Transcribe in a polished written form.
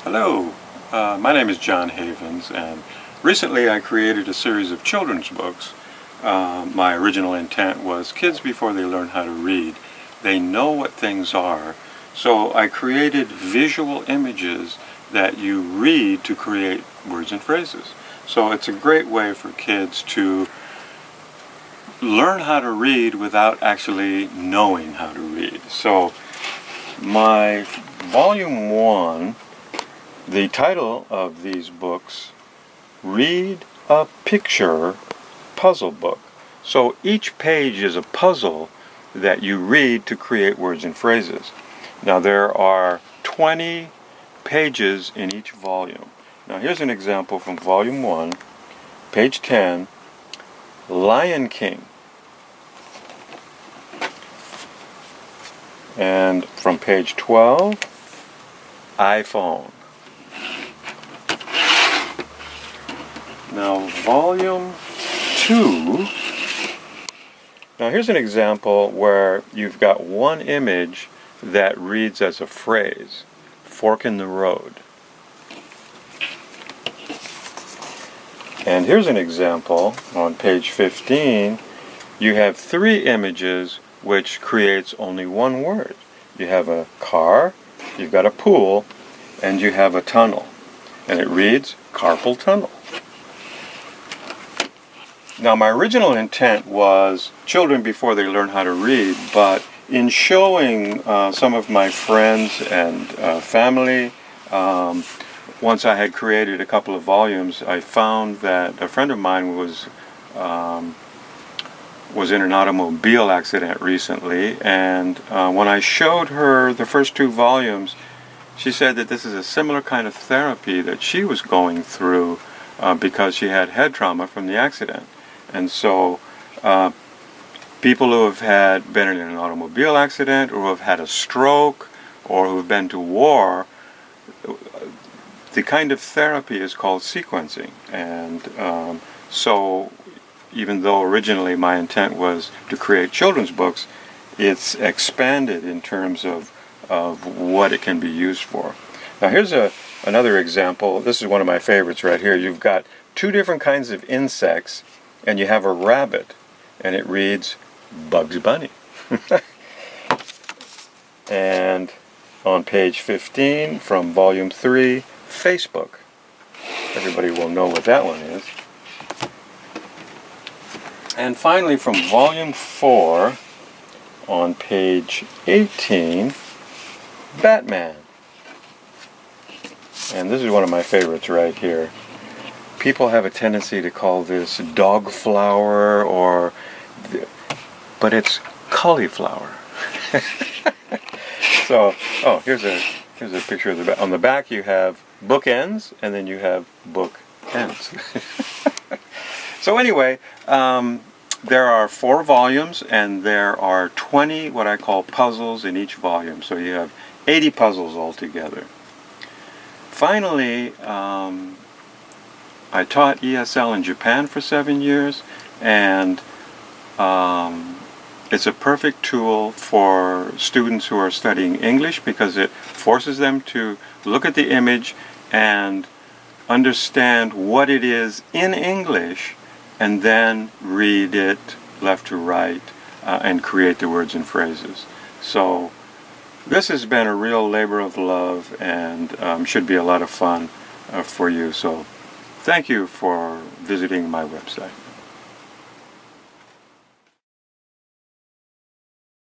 Hello, my name is John Havens, and recently I created a series of children's books. My original intent was kids, before they learn how to read, they know what things are. So I created visual images that you read to create words and phrases. So it's a great way for kids to learn how to read without actually knowing how to read. So my volume 1, the title of these books, Read a Picture Puzzle Book. So each page is a puzzle that you read to create words and phrases. Now there are 20 pages in each volume. Now here's an example from volume 1, page 10, Lion King. And from page 12, iPhone. Now volume 2, now here's an example where you've got one image that reads as a phrase, fork in the road. And here's an example on page 15. You have 3 images which creates only one word. You have a car, you've got a pool, and you have a tunnel. And it reads carpal tunnel. Now my original intent was children before they learn how to read, but in showing some of my friends and family, once I had created a couple of volumes, I found that a friend of mine was in an automobile accident recently, and when I showed her the first 2 volumes, she said that this is a similar kind of therapy that she was going through because she had head trauma from the accident. And so people who have been in an automobile accident, or who have had a stroke, or who have been to war, the kind of therapy is called sequencing. And so even though originally my intent was to create children's books, it's expanded in terms of what it can be used for. Now here's another example. This is one of my favorites right here. You've got 2 different kinds of insects, and you have a rabbit, and it reads Bugs Bunny. And on page 15 from volume 3, Facebook. Everybody will know what that one is. And finally from volume 4 on page 18, Batman. And this is one of my favorites right here. People have a tendency to call this dog flower, but it's cauliflower. So, here's a picture of the back. On the back you have bookends, and then you have book ends. So anyway, there are 4 volumes, and there are 20 what I call puzzles in each volume. So you have 80 puzzles altogether. Finally, I taught ESL in Japan for 7 years, and it's a perfect tool for students who are studying English because it forces them to look at the image and understand what it is in English, and then read it left to right and create the words and phrases. So this has been a real labor of love, and should be a lot of fun for you. So thank you for visiting my website.